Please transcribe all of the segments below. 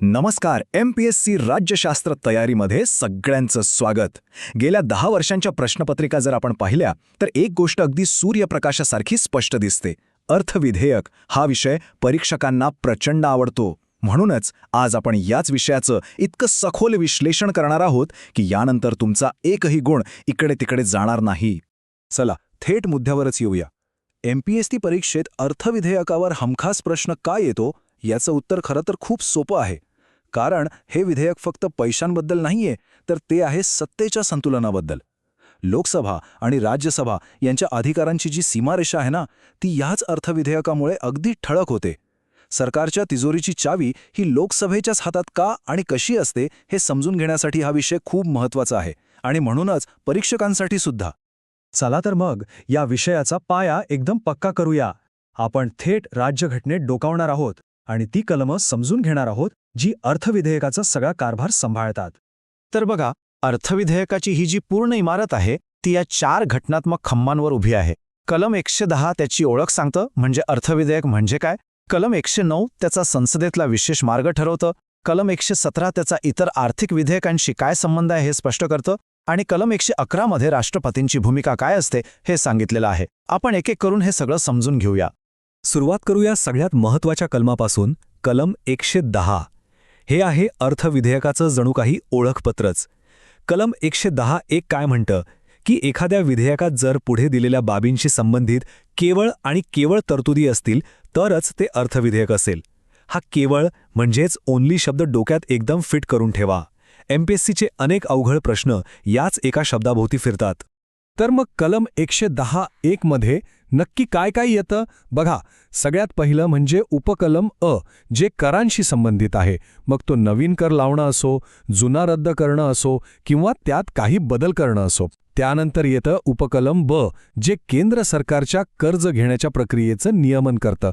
नमस्कार. MPSC राज्यशास्त्र तयारीमध्ये सगळ्यांचं स्वागत. गेल्या 10 वर्षांच्या प्रश्नपत्रिका जर आपण पाहिल्या तर एक गोष्ट अगदी सूर्यप्रकाशासारखी स्पष्ट दिसते. अर्थविधेयक हा विषय परीक्षकांना प्रचंड आवडतो. म्हणूनच आज आपण याच विषयाचं इतकं सखोल विश्लेषण करणार आहोत की यानंतर तुमचा एकही गुण इकडे तिकडे जाणार नाही. चला थेट मुद्द्यावरच येऊया. MPSC परीक्षेत अर्थविधेयकावर हमखास प्रश्न का येतो याचं उत्तर खरं तर खूप सोपं आहे. कारण हे विधेयक फक्त पैशांबद्दल नाहीये, तर ते आहे सत्तेच्या संतुलनाबद्दल. लोकसभा आणि राज्यसभा यांच्या अधिकारांची जी सीमारेषा आहे ना, ती याच अर्थविधेयकामुळे अगदी ठळक होते. सरकारच्या तिजोरीची चावी ही लोकसभेच्याच हातात का आणि कशी असते हे समजून घेण्यासाठी हा विषय खूप महत्त्वाचा आहे आणि म्हणूनच परीक्षकांसाठी सुद्धा. चला तर मग या विषयाचा पाया एकदम पक्का करूया. आपण थेट राज्यघटनेत डोकावणार आहोत आणि ती कलमं समजून घेणार आहोत जी अर्थविधेयकाचा सगळा कारभार सांभाळतात. तर बघा, अर्थविधेयकाची ही जी पूर्ण इमारत आहे ती या 4 घटनात्मक खांबांवर उभी आहे. कलम 110 त्याची ओळख सांगतं, म्हणजे अर्थविधेयक म्हणजे काय. कलम 109 त्याचा संसदेतला विशेष मार्ग ठरवतं. कलम 117 त्याचा इतर आर्थिक विधेयकांशी काय संबंध आहे हे स्पष्ट करतं. आणि कलम 111 मध्ये राष्ट्रपतींची भूमिका काय असते हे सांगितलेलं आहे. आपण एक एक करून हे सगळं समजून घेऊया. सुरुवात करूया सगळ्यात महत्त्वाच्या कलमापासून. कलम 110 हे आहे अर्थविधेयकाचं जणू काही ओळखपत्रच. कलम 110 एक काय म्हणतं की एखाद्या विधेयकात जर पुढे दिलेल्या बाबींशी संबंधित केवळ आणि केवळ तरतुदी असतील तरच ते अर्थविधेयक असेल. हा केवळ म्हणजेच ओन्ली शब्द डोक्यात एकदम फिट करून ठेवा. MPSCचे अनेक अवघड प्रश्न याच एका शब्दाभोवती फिरतात. तर मग कलम 110(1) मध्ये नक्की काय काय येतं बघा. सगळ्यात पहिलं म्हणजे उपकलम अ, जे करांशी संबंधित आहे. मग तो नवीन कर लावणं असो, जुना रद्द करणं असो किंवा त्यात काही बदल करणं असो. त्यानंतर येतं उपकलम ब, जे केंद्र सरकारच्या कर्ज घेण्याच्या प्रक्रियेचं नियमन करतं.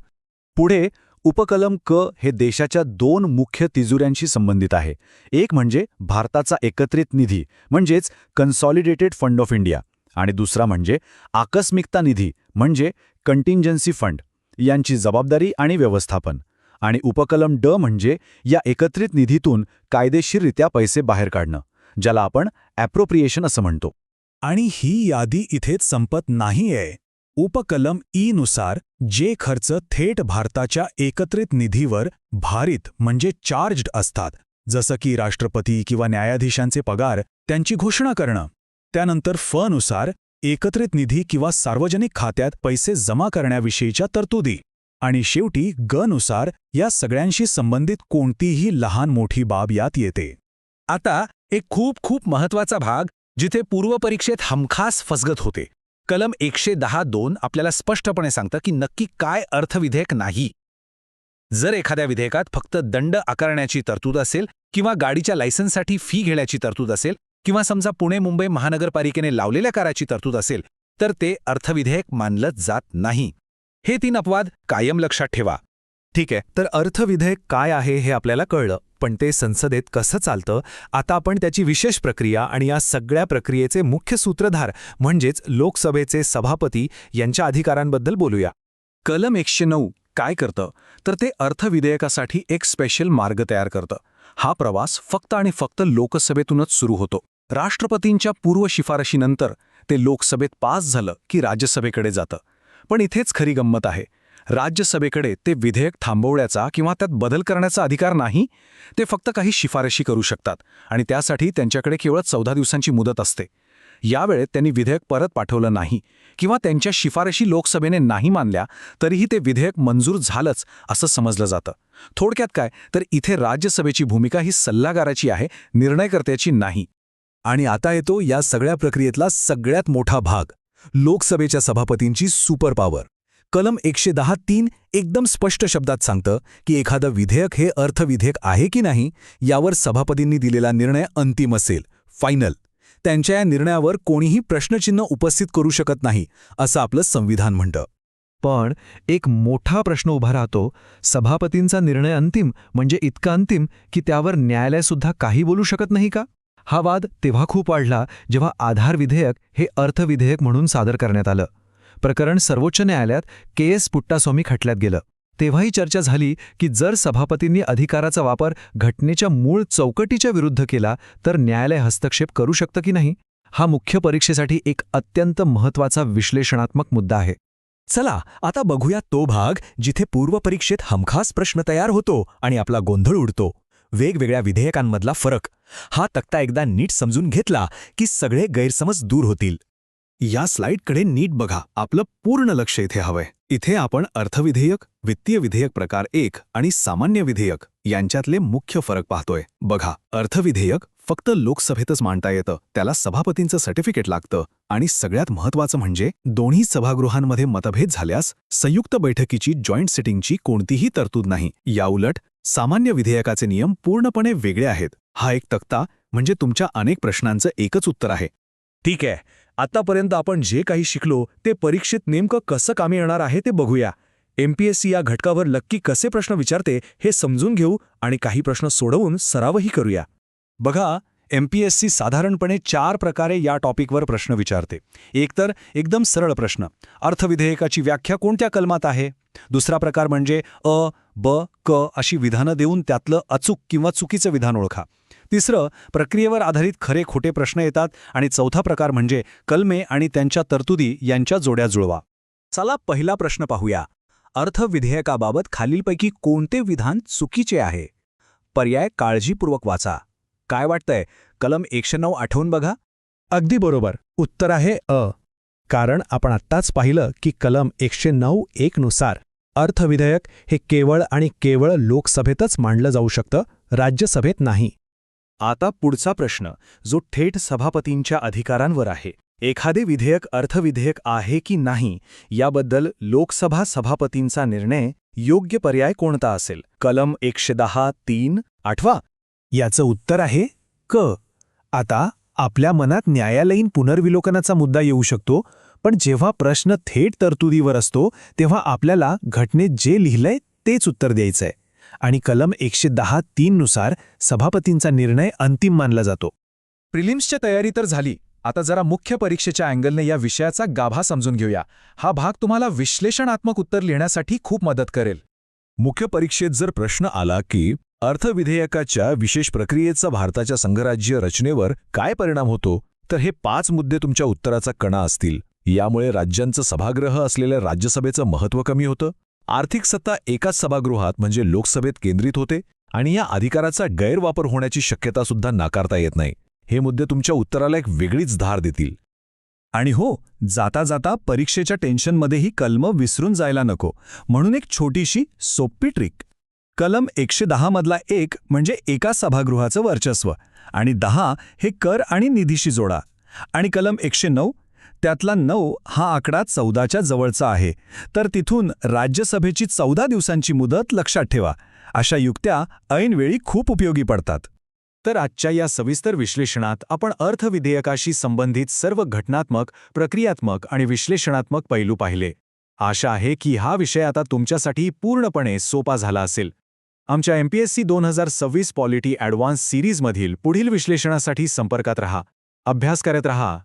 पुढे उपकलम क हे देशाच्या 2 मुख्य तिजोऱ्यांशी संबंधित आहे. एक म्हणजे भारताचा एकत्रित निधी म्हणजेच कन्सॉलिडेटेड फंड ऑफ इंडिया आणि दुसरा म्हणजे आकस्मिकता निधी म्हणजे कंटिंजन्सी फंड यांची जबाबदारी आणि व्यवस्थापन. आणि उपकलम ड म्हणजे या एकत्रित निधीतून कायदेशीररित्या पैसे बाहेर काढणं, ज्याला आपण ॲप्रोप्रिएशन असं म्हणतो. आणि ही यादी इथेच संपत नाहीये. उपकलम ई नुसार जे खर्च थेट भारताच्या एकत्रित निधीवर भारित म्हणजे चार्ज्ड असतात, जसं की राष्ट्रपती किंवा न्यायाधीशांचे पगार, त्यांची घोषणा करणं. त्यानंतर फ नुसार एकत्रित निधी किंवा सार्वजनिक खात्यात पैसे जमा करण्याविषयीच्या तरतुदी. आणि शेवटी ग नुसार या सगळ्यांशी संबंधित कोणतीही लहान मोठी बाब यात येते. आता एक खूप महत्त्वाचा भाग जिथे पूर्वपरीक्षेत हमखास फसगत होते. कलम 110(2) आपल्याला स्पष्टपणे सांगतं की नक्की काय अर्थविधेयक नाही. जर एखाद्या विधेयकात फक्त दंड आकारण्याची तरतूद असेल किंवा गाडीच्या लायसन्ससाठी फी घेण्याची तरतूद असेल किंवा समजा पुणे-मुंबई महानगरपालिकेने लावलेल्या कराची तरतूद असेल तर ते अर्थविधेयक मानलं जात नाही. हे 3 अपवाद कायम लक्षात ठेवा. ठीक आहे, तर अर्थविधेयक काय आहे हे आपल्याला कळलं, पण ते संसदेत कसं चालतं आता आपण त्याची विशेष प्रक्रिया आणि या सगळ्या प्रक्रियेचे मुख्य सूत्रधार म्हणजेच लोकसभेचे सभापती यांच्या अधिकारांबद्दल बोलूया. कलम 109 काय करतं तर ते अर्थविधेयकासाठी एक स्पेशल मार्ग तयार करतं. हा प्रवास फक्त आणि फक्त लोकसभेतूनच सुरू होतो. राष्ट्रपतींच्या पूर्व शिफारशीनंतर ते लोकसभेत पास झालं की राज्यसभेकडे जातं. पण इथेच खरी गंमत आहे. राज्यसभेकडे ते विधेयक थांबवण्याचा किंवा त्यात बदल करण्याचा अधिकार नाही. ते फक्त काही शिफारशी करू शकतात आणि त्यासाठी त्यांच्याकडे केवळ 14 दिवसांची मुदत असते. यावेळेत त्यांनी विधेयक परत पाठवलं नाही किंवा त्यांच्या शिफारशी लोकसभेने नाही मानल्या तरीही ते विधेयक मंजूर झालंच असं समजलं जातं. थोडक्यात काय तर इथे राज्यसभेची भूमिका ही सल्लागाराची आहे, निर्णयकर्त्याची नाही. आणि आता येतो या सगळ्या प्रक्रियेतला सगळ्यात मोठा भाग, लोकसभेच्या सभापतींची सुपर पॉवर. कलम 110(3) एकदम स्पष्ट शब्दात सांगतं की एखादं विधेयक हे अर्थविधेयक आहे की नाही यावर सभापतींनी दिलेला निर्णय अंतिम असेल, फायनल. त्यांच्या या निर्णयावर कोणीही प्रश्नचिन्ह उपस्थित करू शकत नाही असं आपलं संविधान म्हणतं. पण एक मोठा प्रश्न उभा राहतो, सभापतींचा निर्णय अंतिम म्हणजे इतका अंतिम की त्यावर न्यायालयसुद्धा काही बोलू शकत नाही का? हा वाद तेव्हा खूप वाढला जेव्हा आधार विधेयक हे अर्थविधेयक म्हणून सादर करण्यात आलं. प्रकरण सर्वोच्च न्यायालयात KS पुट्टास्वामी खटल्यात गेलं. तेव्हाही चर्चा झाली की जर सभापतींनी अधिकाराचा वापर घटनेच्या मूळ चौकटीच्या विरुद्ध केला तर न्यायालय हस्तक्षेप करू शकतं की नाही. हा मुख्य परीक्षेसाठी एक अत्यंत महत्त्वाचा विश्लेषणात्मक मुद्दा आहे. चला आता बघूया तो भाग जिथे पूर्वपरीक्षेत हमखास प्रश्न तयार होतो आणि आपला गोंधळ उडतो. वेगवेगळ्या विधेयकांमधला फरक. हा तक्ता एकदा नीट समजून घेतला की सगळे गैरसमज दूर होतील. या स्लाइडकडे नीट बघा. आपलं पूर्ण लक्ष इथे हवंय. इथे आपण अर्थविधेयक, वित्तीय विधेयक प्रकार 1 आणि सामान्य विधेयक यांच्यातले मुख्य फरक पाहतोय. बघा, अर्थविधेयक फक्त लोकसभेतच मांडता येतं, त्याला सभापतींचं सर्टिफिकेट लागतं आणि सगळ्यात महत्त्वाचं म्हणजे दोन्ही सभागृहांमध्ये मतभेद झाल्यास संयुक्त बैठकीची जॉईंट सिटिंगची कोणतीही तरतूद नाही. याउलट सामान्य विधेयकाचे नियम पूर्णपणे वेगळे आहेत. हा एक तक्ता म्हणजे तुमच्या अनेक प्रश्नांचं एकच उत्तर आहे. ठीक आहे, आतापर्यंत आपण जे काही शिकलो ते परीक्षेत नेमकं कसं कामी येणार आहे ते बघूया. MPSC या घटकावर नक्की कसे प्रश्न विचारते हे समजून घेऊ आणि काही प्रश्न सोडवून सरावही करूया. बघा, MPSC साधारणपणे 4 प्रकारे या टॉपिकवर प्रश्न विचारते. एक तर एकदम सरळ प्रश्न, अर्थविधेयकाची व्याख्या कोणत्या कलमात आहे. दुसरा प्रकार म्हणजे अ, ब, क अशी विधानं देऊन त्यातलं अचूक किंवा चुकीचं विधान ओळखा. तिसरं, प्रक्रियेवर आधारित खरे खोटे प्रश्न येतात. आणि चौथा प्रकार म्हणजे कलमे आणि त्यांच्या तरतुदी यांच्या जोड्या जुळवा. चला पहिला प्रश्न पाहूया. अर्थविधेयकाबाबत खालीलपैकी कोणते विधान चुकीचे आहे. पर्याय काळजीपूर्वक वाचा. काय वाटतंय, कलम 109 आठवून बघा. अगदी बरोबर, उत्तर आहे अ. कारण आपण आत्ताच पाहिलं की कलम 109(1) नुसार अर्थविधेयक हे केवळ आणि केवळ लोकसभेतच मांडलं जाऊ शकतं, राज्यसभेत नाही. आता पुढचा प्रश्न, जो थेट सभापतींच्या अधिकारांवर आहे. एखादे विधेयक अर्थविधेयक आहे की नाही याबद्दल लोकसभा सभापतींचा निर्णय योग्य पर्याय कोणता असेल. कलम 110(3) आठवा. याचं उत्तर आहे क. आता आपल्या मनात न्यायालयीन पुनर्विलोकनाचा मुद्दा येऊ शकतो, पण जेव्हा प्रश्न थेट तरतुदीवर असतो तेव्हा आपल्याला घटनेत जे लिहिलंय तेच उत्तर द्यायचंय आणि कलम 110(3) नुसार सभापतींचा निर्णय अंतिम मानला जातो. प्रिलिम्सच्या तयारी तर झाली. आता जरा मुख्य परीक्षेच्या अँगलने या विषयाचा गाभा समजून घेऊया. हा भाग तुम्हाला विश्लेषणात्मक उत्तर लिहिण्यासाठी खूप मदत करेल. मुख्य परीक्षेत जर प्रश्न आला की अर्थविधेयकाच्या विशेष प्रक्रियेचा भारताच्या संघराज्य रचनेवर काय परिणाम होतो, तर हे 5 मुद्दे तुमच्या उत्तराचा कणा असतील. यामुळे राज्यांचं सभागृह असलेल्या राज्यसभेचं महत्त्व कमी होतं. आर्थिक सत्ता एकाच सभागृहात म्हणजे लोकसभेत केंद्रित होते आणि या अधिकाराचा गैरवापर होण्याची शक्यतासुद्धा नाकारता येत नाही. हे मुद्दे तुमच्या उत्तराला एक वेगळीच धार देतील. आणि हो, जाता जाता परीक्षेच्या टेन्शनमध्येही कलम विसरून जायला नको, म्हणून एक छोटीशी सोपी ट्रिक. कलम 110 मधला 1 म्हणजे एका सभागृहाचं वर्चस्व आणि 10 हे कर आणि निधीशी जोडा. आणि कलम 109 त्यातला 9 हा आकडा 14च्या जवळचा आहे, तर तिथून राज्यसभेची 14 दिवसांची मुदत लक्षात ठेवा. अशा युक्त्या ऐनवेळी खूप उपयोगी पडतात. तर आजच्या या सविस्तर विश्लेषणात आपण अर्थविधेयकाशी संबंधित सर्व घटनात्मक, प्रक्रियात्मक आणि विश्लेषणात्मक पैलू पाहिले. आशा आहे की हा विषय आता तुमच्यासाठी पूर्णपणे सोपा झाला असेल. आमच्या MPSC 2026 पॉलिटी ॲडव्हान्स सिरीजमधील पुढील विश्लेषणासाठी संपर्कात रहा. अभ्यास करत रहा.